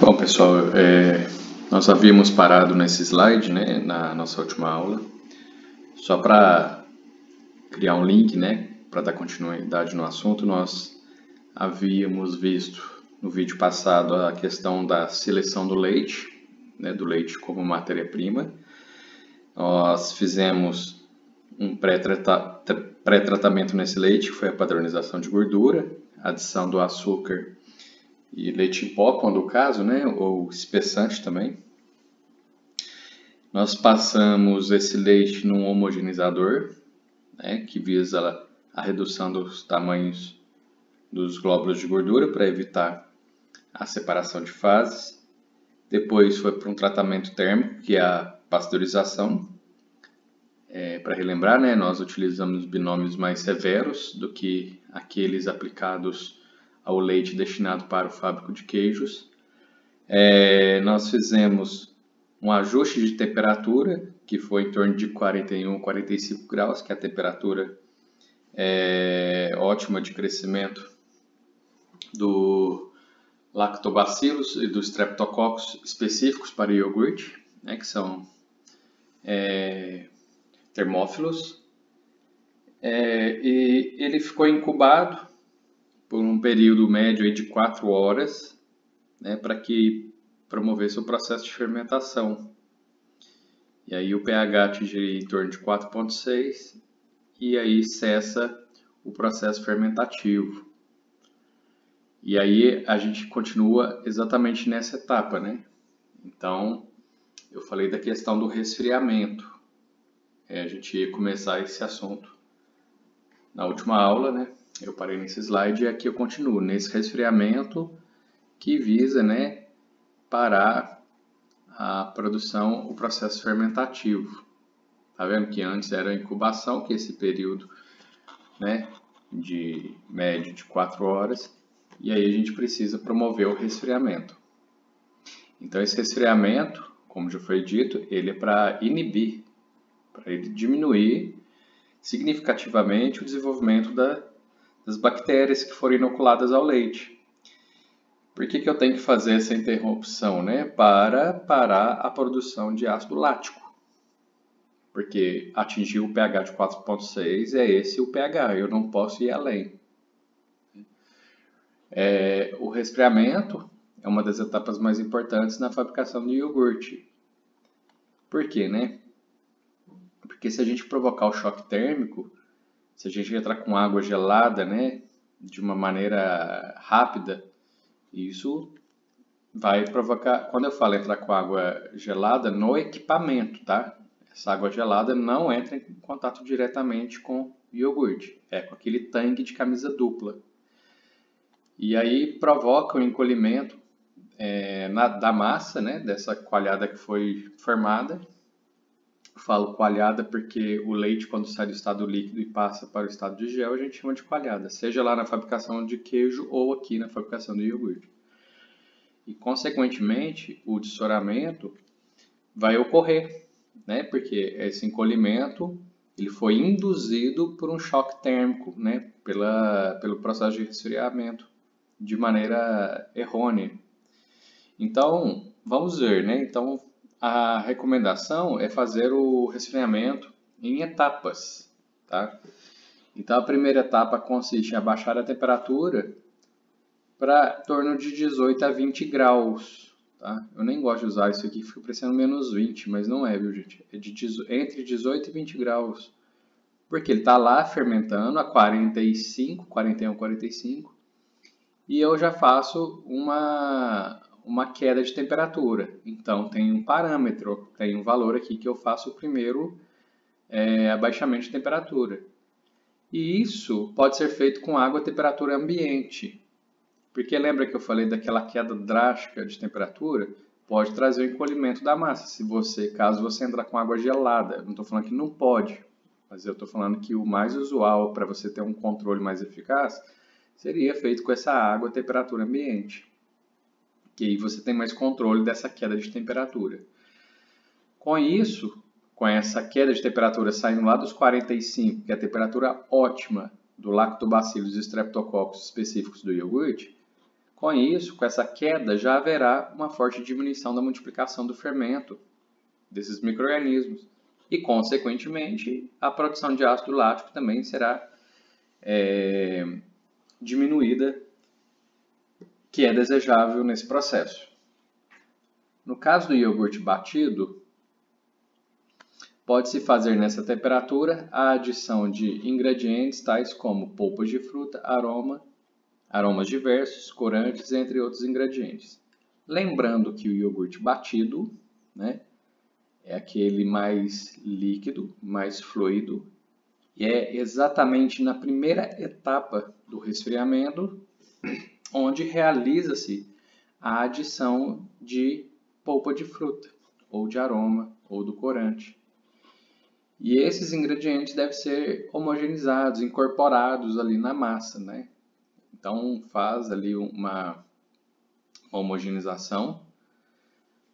Bom, pessoal, nós havíamos parado nesse slide, né, na nossa última aula, só para criar um link, né, para dar continuidade no assunto. Nós havíamos visto no vídeo passado a questão da seleção do leite, né, do leite como matéria-prima. Nós fizemos um pré-tratamento nesse leite, que foi a padronização de gordura, adição do açúcar e leite em pó, quando o caso, né, ou espessante também. Nós passamos esse leite num homogeneizador, né, que visa a redução dos tamanhos dos glóbulos de gordura para evitar a separação de fases. Depois foi para um tratamento térmico, que é a pasteurização. Para relembrar, né, nós utilizamos binômios mais severos do que aqueles aplicados ao leite destinado para o fábrico de queijos. Nós fizemos um ajuste de temperatura, que foi em torno de 41, 45 graus, que é a temperatura ótima de crescimento do lactobacillus e dos streptococcus específicos para iogurte, né, que são termófilos. E ele ficou incubado por um período médio de 4 horas, né, para que promovesse o processo de fermentação. E aí o pH atingiria em torno de 4,6 e aí cessa o processo fermentativo. E aí a gente continua exatamente nessa etapa, né? Então, eu falei da questão do resfriamento. A gente ia começar esse assunto na última aula, né? Eu parei nesse slide e aqui eu continuo nesse resfriamento que visa, né, parar a produção, o processo fermentativo. Tá vendo que antes era a incubação, que é esse período, né, de médio de 4 horas, e aí a gente precisa promover o resfriamento. Então esse resfriamento, como já foi dito, ele é para inibir, para ele diminuir significativamente o desenvolvimento das bactérias que foram inoculadas ao leite. Por que eu tenho que fazer essa interrupção, né? Para parar a produção de ácido lático. Porque atingir o pH de 4,6 é esse o pH, eu não posso ir além. O resfriamento é uma das etapas mais importantes na fabricação do iogurte. Por quê, né? Porque se a gente provocar o choque térmico, se a gente entrar com água gelada, né, de uma maneira rápida, isso vai provocar, quando eu falo entrar com água gelada, no equipamento, tá? Essa água gelada não entra em contato diretamente com o iogurte, com aquele tanque de camisa dupla. E aí provoca o encolhimento da massa, né, dessa coalhada que foi formada. Eu falo coalhada porque o leite, quando sai do estado líquido e passa para o estado de gel, a gente chama de coalhada, seja lá na fabricação de queijo ou aqui na fabricação do iogurte. E, consequentemente, o dessoramento vai ocorrer, né? Porque esse encolhimento ele foi induzido por um choque térmico, né? Pelo processo de resfriamento, de maneira errônea. Então, vamos ver, né? Então, a recomendação é fazer o resfriamento em etapas, tá? Então, a primeira etapa consiste em abaixar a temperatura para torno de 18 a 20 graus, tá? Eu nem gosto de usar isso aqui, fica parecendo menos 20, mas não é, viu, gente? É entre 18 e 20 graus, porque ele está lá fermentando a 45, 41, 45, e eu já faço uma queda de temperatura. Então, tem um parâmetro, tem um valor aqui que eu faço o primeiro abaixamento de temperatura. E isso pode ser feito com água a temperatura ambiente. Porque lembra que eu falei daquela queda drástica de temperatura? Pode trazer o encolhimento da massa, caso você entrar com água gelada. Eu não estou falando que não pode, mas eu estou falando que o mais usual para você ter um controle mais eficaz seria feito com essa água a temperatura ambiente. Que aí você tem mais controle dessa queda de temperatura. Com isso, com essa queda de temperatura saindo lá dos 45, que é a temperatura ótima do lactobacillus e streptococcus específicos do iogurte, Com isso, com essa queda, já haverá uma forte diminuição da multiplicação do fermento desses micro-organismos e, consequentemente, a produção de ácido lático também será diminuída, que é desejável nesse processo. No caso do iogurte batido, pode-se fazer nessa temperatura a adição de ingredientes tais como polpas de fruta, aromas diversos, corantes, entre outros ingredientes. Lembrando que o iogurte batido, né, é aquele mais líquido, mais fluido, e é exatamente na primeira etapa do resfriamento onde realiza-se a adição de polpa de fruta, ou de aroma, ou do corante. E esses ingredientes devem ser homogeneizados, incorporados ali na massa, né? Então faz ali uma homogeneização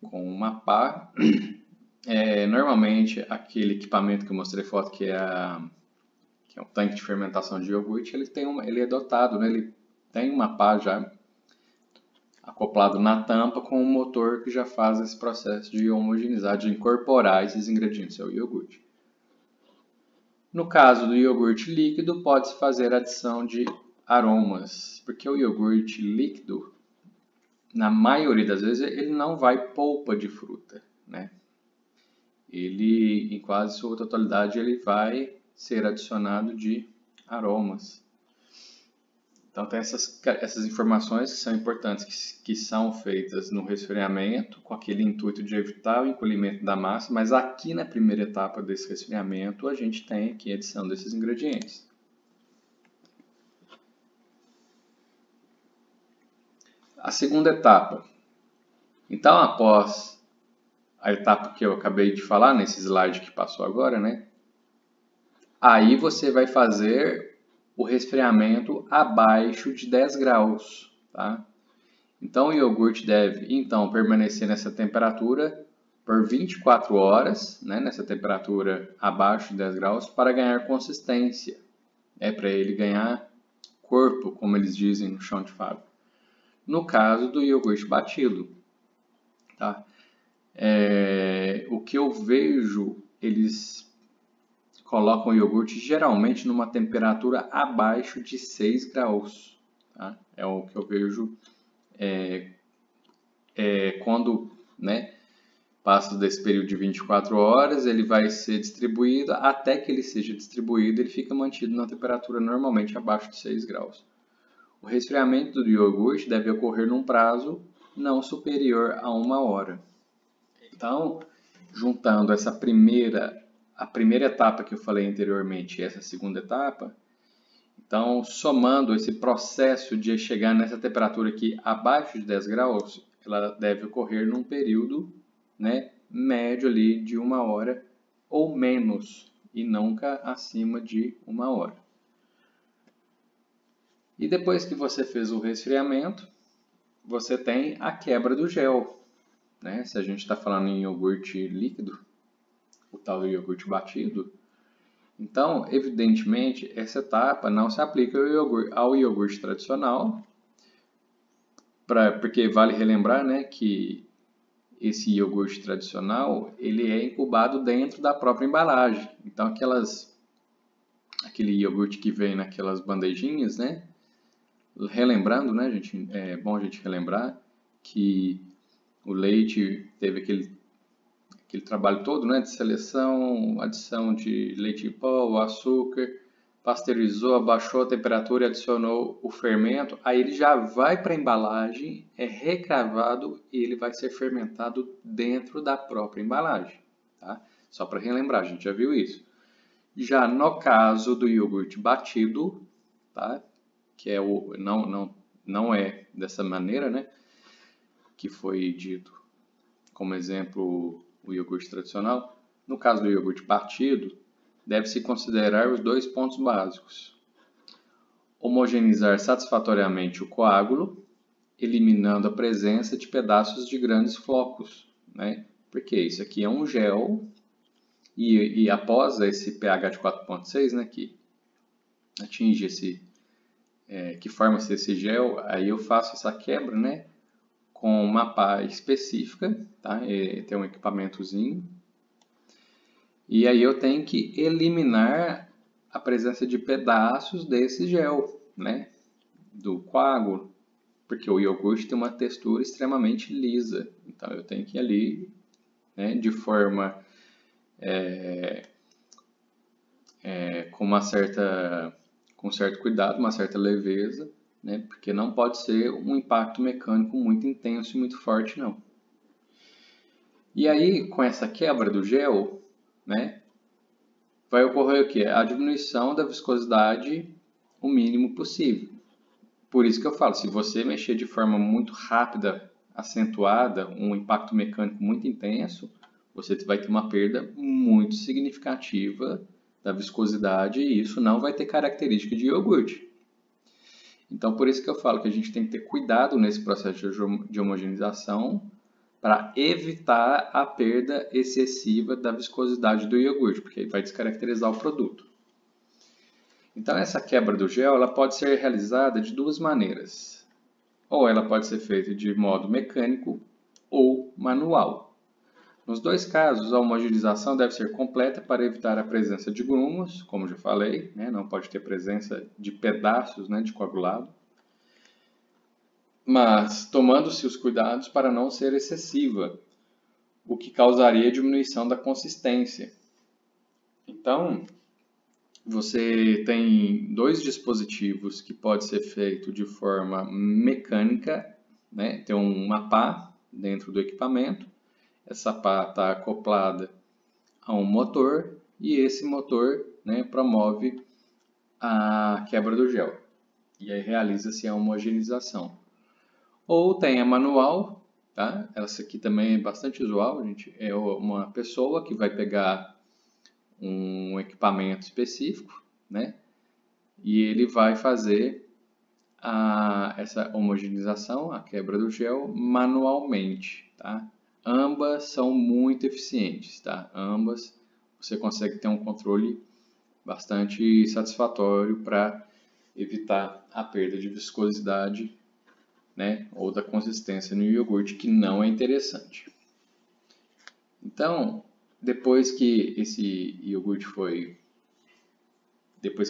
com uma pá. Normalmente aquele equipamento que eu mostrei foto, que é um tanque de fermentação de iogurte, ele é dotado, né? Ele tem uma pá já acoplado na tampa com um motor que já faz esse processo de homogeneizar, de incorporar esses ingredientes ao iogurte. No caso do iogurte líquido, pode-se fazer adição de aromas, porque o iogurte líquido, na maioria das vezes, ele não vai polpa de fruta, né? Ele, em quase sua totalidade, ele vai ser adicionado de aromas. Então, tem essas informações que são importantes, que são feitas no resfriamento, com aquele intuito de evitar o encolhimento da massa, mas aqui na primeira etapa desse resfriamento, a gente tem aqui a adição desses ingredientes. A segunda etapa. Então, após a etapa que eu acabei de falar, nesse slide que passou agora, né? Aí você vai fazer o resfriamento abaixo de 10 graus, tá? Então, o iogurte deve, permanecer nessa temperatura por 24 horas, né? Nessa temperatura abaixo de 10 graus, para ganhar consistência, para ele ganhar corpo, como eles dizem no chão de fábrica. No caso do iogurte batido, tá? O que eu vejo, eles colocam o iogurte geralmente numa temperatura abaixo de 6 graus. Tá? É o que eu vejo quando, né, passa desse período de 24 horas, ele vai ser distribuído. Até que ele seja distribuído, ele fica mantido na temperatura normalmente abaixo de 6 graus. O resfriamento do iogurte deve ocorrer num prazo não superior a 1 hora. Então, juntando a primeira etapa que eu falei anteriormente e essa segunda etapa, então, somando esse processo de chegar nessa temperatura aqui abaixo de 10 graus, ela deve ocorrer num período, né, médio ali de 1 hora ou menos, e nunca acima de 1 hora. E depois que você fez o resfriamento, você tem a quebra do gel. Né? Se a gente está falando em iogurte líquido, o tal do iogurte batido, então, evidentemente, essa etapa não se aplica ao iogurte tradicional, porque vale relembrar, né, que esse iogurte tradicional ele é incubado dentro da própria embalagem. Então, aquele iogurte que vem naquelas bandejinhas, né, relembrando, né, gente, é bom a gente relembrar que o leite teve aquele trabalho todo, né, de seleção, adição de leite em pó, açúcar, pasteurizou, abaixou a temperatura e adicionou o fermento. Aí ele já vai para a embalagem, é recravado e ele vai ser fermentado dentro da própria embalagem. Tá? Só para relembrar, a gente já viu isso. Já no caso do iogurte batido, tá? Que é não é dessa maneira, né? Que foi dito como exemplo o iogurte tradicional. No caso do iogurte batido, deve-se considerar os 2 pontos básicos. Homogeneizar satisfatoriamente o coágulo, eliminando a presença de pedaços de grandes flocos, né? Porque isso aqui é um gel e após esse pH de 4,6, né, que atinge que forma-se esse gel, aí eu faço essa quebra, né, com uma pá específica, tá? Tem um equipamentozinho. E aí eu tenho que eliminar a presença de pedaços desse gel, né, do coágulo, porque o iogurte tem uma textura extremamente lisa. Então eu tenho que ir ali, né, de forma com um certo cuidado, uma certa leveza, né, porque não pode ser um impacto mecânico muito intenso e muito forte, não. E aí, com essa quebra do gel, né, vai ocorrer o quê? A diminuição da viscosidade o mínimo possível. Por isso que eu falo, se você mexer de forma muito rápida, acentuada, um impacto mecânico muito intenso, você vai ter uma perda muito significativa da viscosidade e isso não vai ter característica de iogurte. Então, por isso que eu falo que a gente tem que ter cuidado nesse processo de homogeneização para evitar a perda excessiva da viscosidade do iogurte, porque aí vai descaracterizar o produto. Então, essa quebra do gel ela pode ser realizada de duas maneiras. Ou ela pode ser feita de modo mecânico ou manual. Nos dois casos, a homogeneização deve ser completa para evitar a presença de grumos, como já falei, né? Não pode ter presença de pedaços, né, de coagulado, mas tomando-se os cuidados para não ser excessiva, o que causaria diminuição da consistência. Então, você tem dois dispositivos que pode ser feito de forma mecânica, né? Tem uma pá dentro do equipamento, essa pá está acoplada a um motor e esse motor, né, promove a quebra do gel e aí realiza-se a homogeneização. Ou tem a manual, tá? Essa aqui também é bastante usual, gente. É uma pessoa que vai pegar um equipamento específico, né? E ele vai fazer essa homogeneização, a quebra do gel, manualmente, tá? Ambas são muito eficientes, tá? Ambas você consegue ter um controle bastante satisfatório para evitar a perda de viscosidade, né, ou da consistência no iogurte, que não é interessante. Então, depois que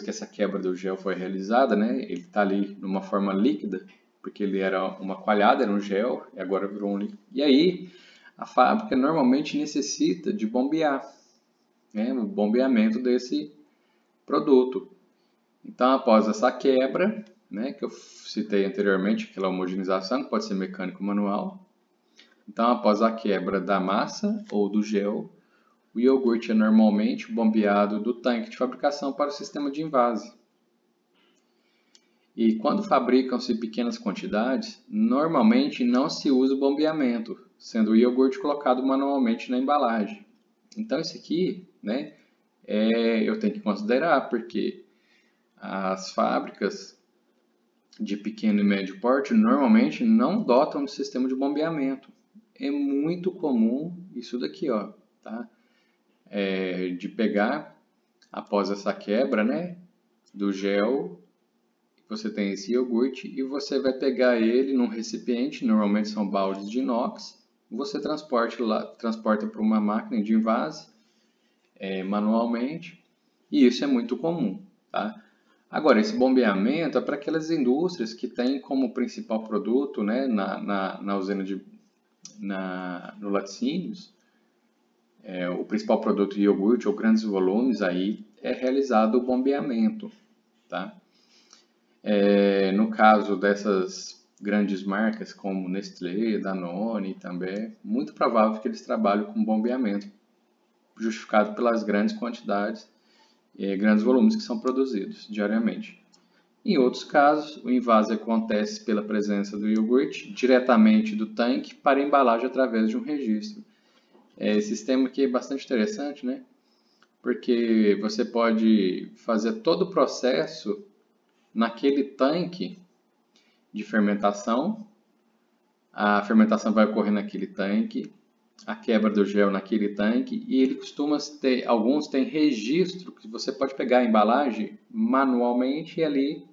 essa quebra do gel foi realizada, né, ele está ali numa forma líquida, porque ele era uma coalhada, era um gel, e agora virou um líquido. E aí, a fábrica normalmente necessita de bombear, né, o bombeamento desse produto. Então, após essa quebra, né, que eu citei anteriormente, aquela homogenização, que pode ser mecânico ou manual. Então, após a quebra da massa ou do gel, o iogurte é normalmente bombeado do tanque de fabricação para o sistema de envase. E quando fabricam-se pequenas quantidades, normalmente não se usa o bombeamento, sendo o iogurte colocado manualmente na embalagem. Então, isso aqui, né, eu tenho que considerar, porque as fábricas de pequeno e médio porte normalmente não dotam de sistema de bombeamento. É muito comum isso daqui, ó, tá? De pegar após essa quebra, né, do gel, você tem esse iogurte e você vai pegar ele num recipiente, normalmente são baldes de inox, você transporta para uma máquina de envase manualmente e isso é muito comum, tá? Agora, esse bombeamento é para aquelas indústrias que têm como principal produto, né, na usina no laticínios, o principal produto de iogurte ou grandes volumes, aí é realizado o bombeamento, tá? No caso dessas grandes marcas como Nestlé, Danone também, muito provável que eles trabalhem com bombeamento, justificado pelas grandes quantidades e grandes volumes que são produzidos diariamente. Em outros casos, o envase acontece pela presença do iogurte diretamente do tanque para a embalagem através de um registro. Esse sistema aqui é bastante interessante, né? Porque você pode fazer todo o processo naquele tanque de fermentação. A fermentação vai ocorrer naquele tanque, a quebra do gel naquele tanque, e ele costuma ter, alguns têm registro, que você pode pegar a embalagem manualmente e ali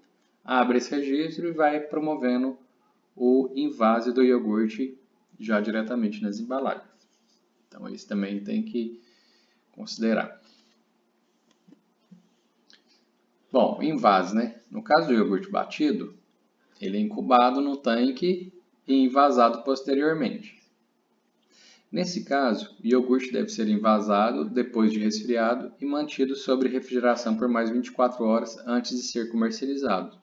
abre esse registro e vai promovendo o invase do iogurte já diretamente nas embalagens. Então, isso também tem que considerar. Bom, invase, né? No caso do iogurte batido, ele é incubado no tanque e envasado posteriormente. Nesse caso, o iogurte deve ser envasado depois de resfriado e mantido sob refrigeração por mais 24 horas antes de ser comercializado,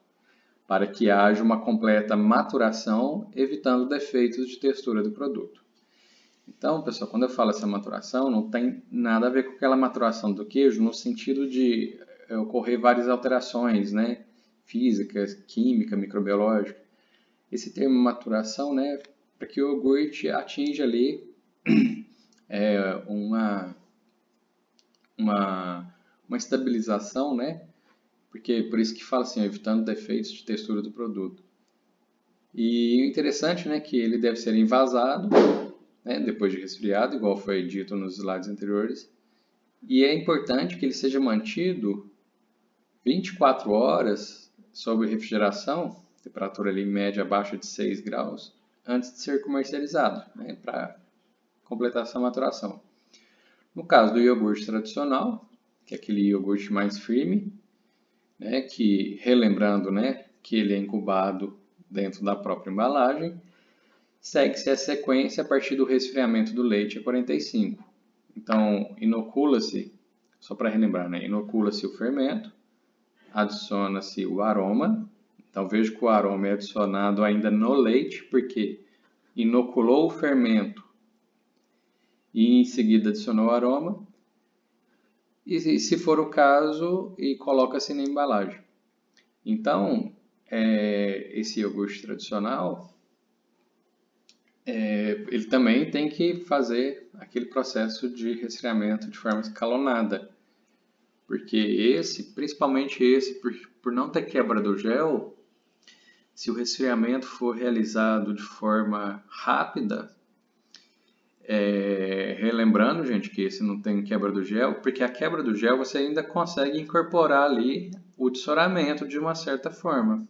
para que haja uma completa maturação, evitando defeitos de textura do produto. Então, pessoal, quando eu falo essa maturação, não tem nada a ver com aquela maturação do queijo no sentido de ocorrer várias alterações, né, físicas, química, microbiológica. Esse termo maturação, né, para que o iogurte atinja ali uma estabilização, né, porque por isso que fala assim, evitando defeitos de textura do produto. E o interessante, né, que ele deve ser envasado, né, depois de resfriado, igual foi dito nos slides anteriores. E é importante que ele seja mantido 24 horas sob refrigeração, temperatura ali média abaixo de 6 graus, antes de ser comercializado, né, para completar essa maturação. No caso do iogurte tradicional, que é aquele iogurte mais firme, né, que, relembrando, né, que ele é incubado dentro da própria embalagem, segue-se a sequência a partir do resfriamento do leite a 45. Então, inocula-se, só para relembrar, né, inocula-se o fermento, adiciona-se o aroma. Então, veja que o aroma é adicionado ainda no leite, porque inoculou o fermento e em seguida adicionou o aroma. E se for o caso, e coloca-se na embalagem. Então, esse iogurte tradicional, ele também tem que fazer aquele processo de resfriamento de forma escalonada. Porque principalmente esse, por não ter quebra do gel, se o resfriamento for realizado de forma rápida, relembrando, gente, que esse não tem quebra do gel, porque a quebra do gel você ainda consegue incorporar ali o dessoramento de uma certa forma.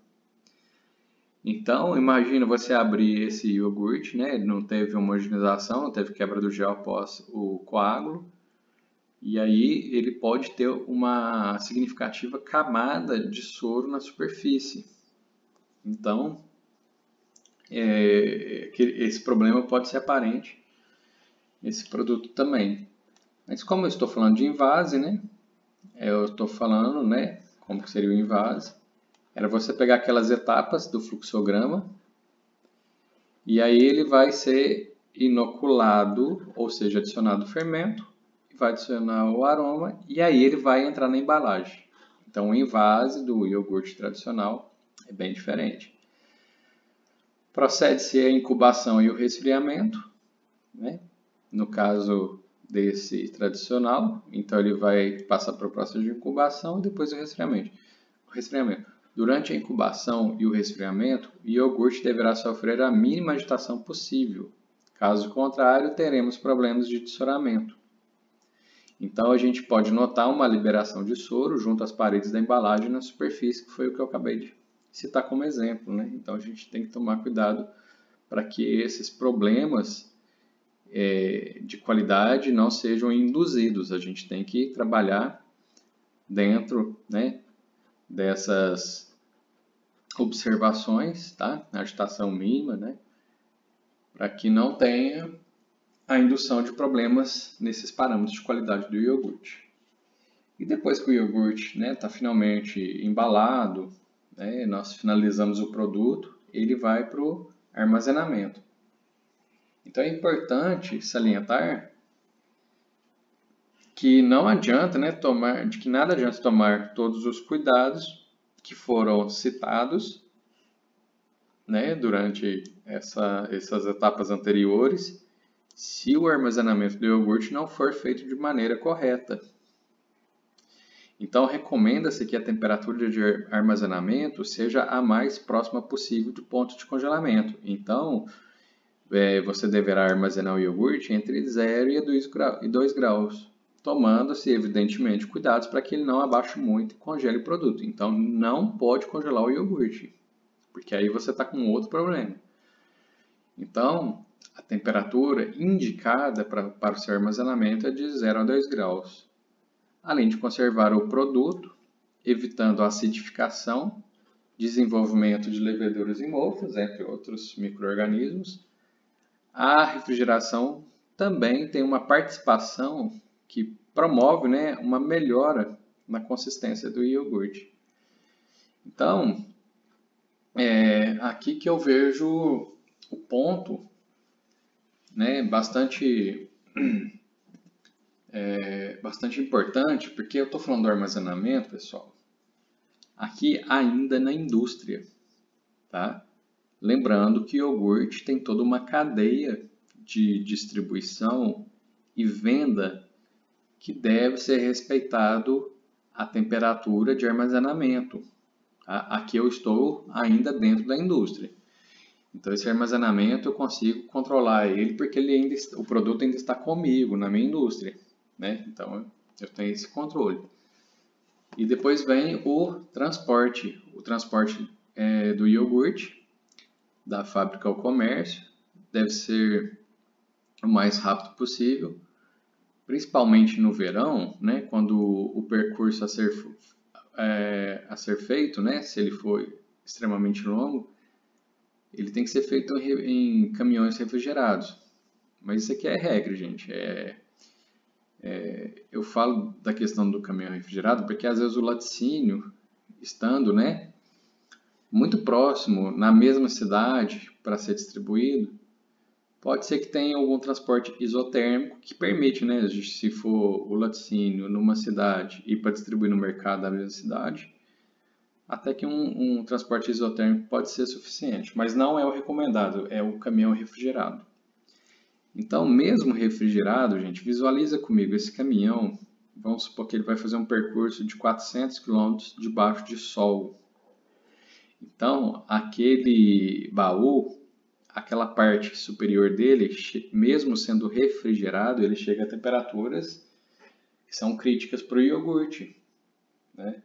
Então, imagina você abrir esse iogurte, né? Ele não teve homogeneização, não teve quebra do gel após o coágulo, e aí ele pode ter uma significativa camada de soro na superfície. Então, esse problema pode ser aparente nesse produto também. Mas como eu estou falando de invase, né? Eu estou falando, né? Como que seria o invase? Era você pegar aquelas etapas do fluxograma e aí ele vai ser inoculado, ou seja, adicionado o fermento, vai adicionar o aroma e aí ele vai entrar na embalagem. Então, o invase do iogurte tradicional é bem diferente. Procede-se a incubação e o resfriamento, né? No caso desse tradicional, então ele vai passar para o processo de incubação e depois o resfriamento. Durante a incubação e o resfriamento, o iogurte deverá sofrer a mínima agitação possível. Caso contrário, teremos problemas de dessoramento. Então, a gente pode notar uma liberação de soro junto às paredes da embalagem e na superfície, que foi o que eu acabei de citar como exemplo, né? Então, a gente tem que tomar cuidado para que esses problemas de qualidade não sejam induzidos. A gente tem que trabalhar dentro, né, dessas observações, tá? A agitação mínima, né? Para que não tenha a indução de problemas nesses parâmetros de qualidade do iogurte. E depois que o iogurte está finalmente embalado, né, nós finalizamos o produto, ele vai para o armazenamento. Então é importante salientar que não adianta, que nada adianta tomar todos os cuidados que foram citados, né, durante essas etapas anteriores, se o armazenamento do iogurte não for feito de maneira correta. Então, recomenda-se que a temperatura de armazenamento seja a mais próxima possível do ponto de congelamento. Então, você deverá armazenar o iogurte entre 0 e 2 graus. tomando-se, evidentemente, cuidados para que ele não abaixe muito e congele o produto. Então, não pode congelar o iogurte, porque aí você está com outro problema. Então, a temperatura indicada para o seu armazenamento é de 0 a 2 graus, além de conservar o produto, evitando a acidificação, desenvolvimento de leveduras e mofas, entre outros micro-organismos. A refrigeração também tem uma participação que promove, né, uma melhora na consistência do iogurte. Então, aqui que eu vejo o ponto, né, bastante importante, porque eu estou falando do armazenamento, pessoal, aqui ainda na indústria, tá? Lembrando que o iogurte tem toda uma cadeia de distribuição e venda que deve ser respeitado a temperatura de armazenamento. Tá? Aqui eu estou ainda dentro da indústria. Então esse armazenamento eu consigo controlar ele porque o produto ainda está comigo na minha indústria, né? Então eu tenho esse controle. E depois vem o transporte do iogurte da fábrica ao comércio, deve ser o mais rápido possível, principalmente no verão, né, quando o percurso a ser feito, né, se ele for extremamente longo, ele tem que ser feito em caminhões refrigerados. Mas isso aqui é regra, gente. Eu falo da questão do caminhão refrigerado porque às vezes o laticínio, estando, né, muito próximo, na mesma cidade, para ser distribuído, pode ser que tenha algum transporte isotérmico que permite, né, se for o laticínio numa cidade e para distribuir no mercado da mesma cidade, até que um transporte isotérmico pode ser suficiente, mas não é o recomendado, é o caminhão refrigerado. Então, mesmo refrigerado, gente, visualiza comigo esse caminhão, vamos supor que ele vai fazer um percurso de 400 km debaixo de sol. Então, aquele baú, aquela parte superior dele, mesmo sendo refrigerado, ele chega a temperaturas que são críticas para o iogurte, né?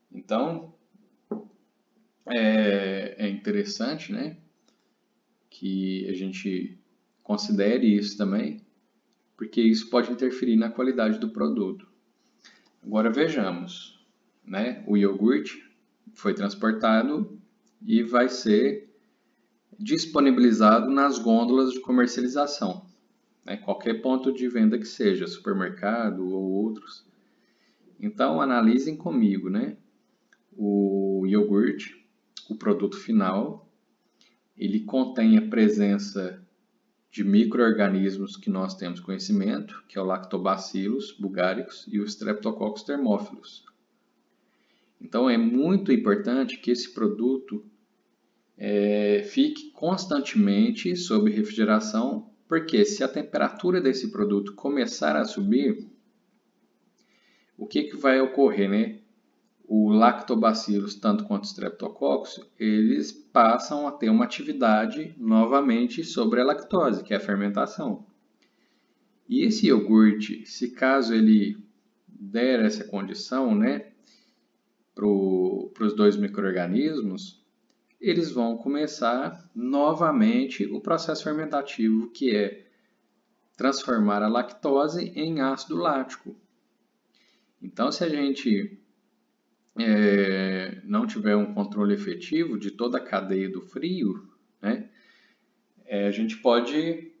Então, é interessante, né, que a gente considere isso também, porque isso pode interferir na qualidade do produto. Agora vejamos, né, o iogurte foi transportado e vai ser disponibilizado nas gôndolas de comercialização, né, qualquer ponto de venda que seja, supermercado ou outros. Então analisem comigo, né, o iogurte, o produto final, ele contém a presença de micro-organismos que nós temos conhecimento, que é o Lactobacillus bulgaricus e o Streptococcus thermophilus. Então é muito importante que esse produto fique constantemente sob refrigeração, porque se a temperatura desse produto começar a subir, o que vai ocorrer, né? O Lactobacillus, tanto quanto o Streptococcus, eles passam a ter uma atividade novamente sobre a lactose, que é a fermentação. E esse iogurte, se caso ele der essa condição, né, para os dois micro-organismos, eles vão começar novamente o processo fermentativo, que é transformar a lactose em ácido lático. Então, se a gente não tiver um controle efetivo de toda a cadeia do frio, né, a gente pode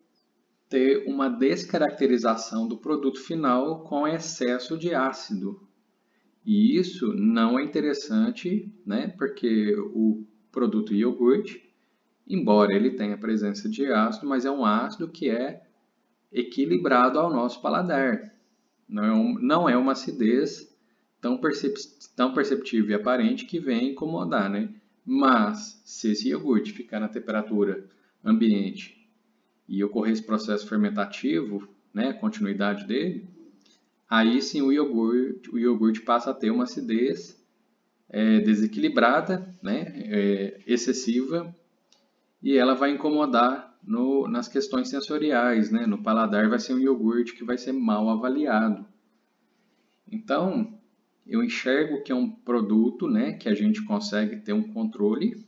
ter uma descaracterização do produto final com excesso de ácido. E isso não é interessante, né, porque o produto iogurte, embora ele tenha presença de ácido, mas é um ácido que é equilibrado ao nosso paladar. Não é uma acidez tão perceptível e aparente que vem incomodar, né? Mas, se esse iogurte ficar na temperatura ambiente e ocorrer esse processo fermentativo, né, a continuidade dele, aí sim o iogurte passa a ter uma acidez desequilibrada, né, excessiva, e ela vai incomodar nas questões sensoriais, né? No paladar vai ser um iogurte que vai ser mal avaliado. Então, eu enxergo que é um produto, né, que a gente consegue ter um controle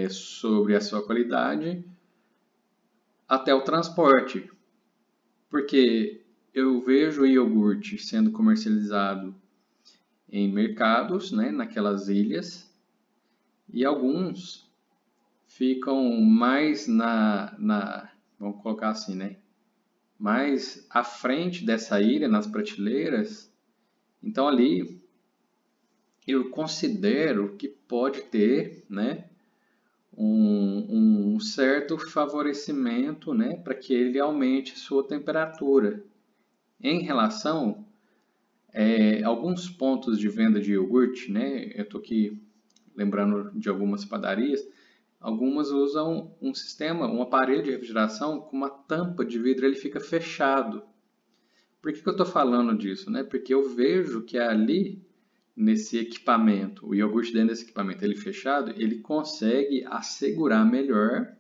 sobre a sua qualidade até o transporte, porque eu vejo o iogurte sendo comercializado em mercados, né, naquelas ilhas, e alguns ficam mais vamos colocar assim, né, mais à frente dessa ilha, nas prateleiras. Então ali eu considero que pode ter, né, um certo favorecimento, né, para que ele aumente sua temperatura. Em relação a alguns pontos de venda de iogurte, né, eu estou aqui lembrando de algumas padarias, algumas usam um sistema, um aparelho de refrigeração com uma tampa de vidro, ele fica fechado. Por que eu estou falando disso? Né? Porque eu vejo que ali, nesse equipamento, o iogurte dentro desse equipamento ele fechado, ele consegue assegurar melhor,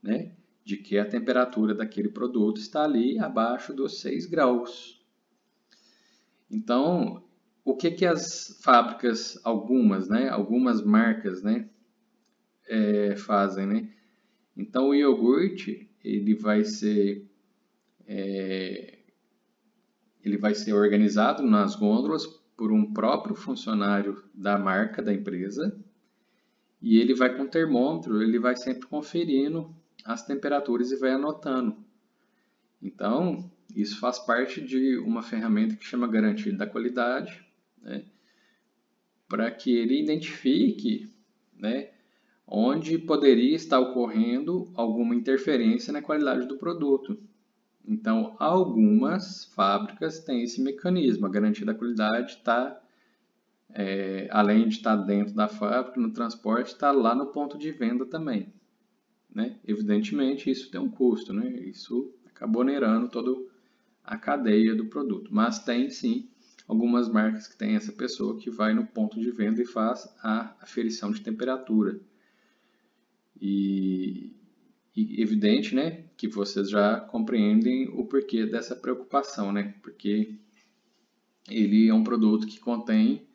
né, de que a temperatura daquele produto está ali abaixo dos 6 graus. Então, o que as fábricas, algumas, né, algumas marcas, né, fazem, né? Então, o iogurte ele vai ser organizado nas gôndolas por um próprio funcionário da marca da empresa e ele vai com termômetro, ele vai sempre conferindo as temperaturas e vai anotando. Então, isso faz parte de uma ferramenta que chama garantia da qualidade, né? Para que ele identifique, né, onde poderia estar ocorrendo alguma interferência na qualidade do produto. Então, algumas fábricas têm esse mecanismo. A garantia da qualidade está, além de estar dentro da fábrica, no transporte, está lá no ponto de venda também. Né? Evidentemente, isso tem um custo, né? Isso acaba onerando toda a cadeia do produto. Mas tem, sim, algumas marcas que têm essa pessoa que vai no ponto de venda e faz a aferição de temperatura. E evidente, né, que vocês já compreendem o porquê dessa preocupação, né? Porque ele é um produto que contém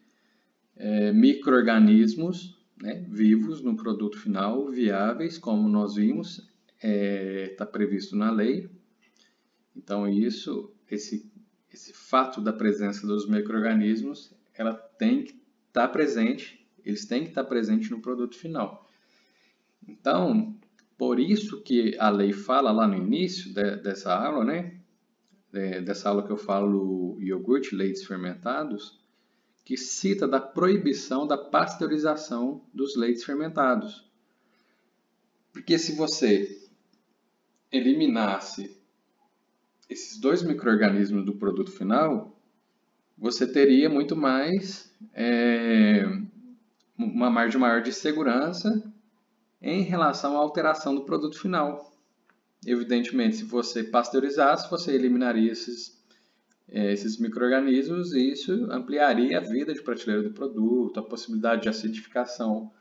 micro-organismos, né, vivos no produto final, viáveis, como nós vimos, está previsto na lei. Então esse fato da presença dos micro-organismos, ela tem que estar presente, eles têm que estar presentes no produto final. Então, por isso que a lei fala lá no início dessa aula, né? Dessa aula que eu falo iogurte, leites fermentados, que cita da proibição da pasteurização dos leites fermentados. Porque se você eliminasse esses dois micro-organismos do produto final, você teria muito mais uma margem maior de segurança em relação à alteração do produto final. Evidentemente, se você pasteurizasse, você eliminaria esses micro-organismos e isso ampliaria a vida de prateleira do produto, a possibilidade de acidificação.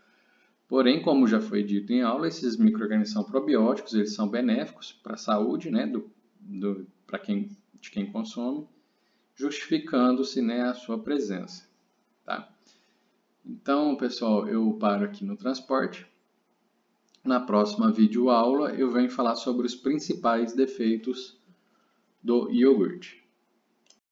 Porém, como já foi dito em aula, esses micro-organismos são probióticos, eles são benéficos para a saúde, né, de quem consome, justificando-se, né, a sua presença. Tá? Então, pessoal, eu paro aqui no transporte. Na próxima videoaula eu venho falar sobre os principais defeitos do iogurte.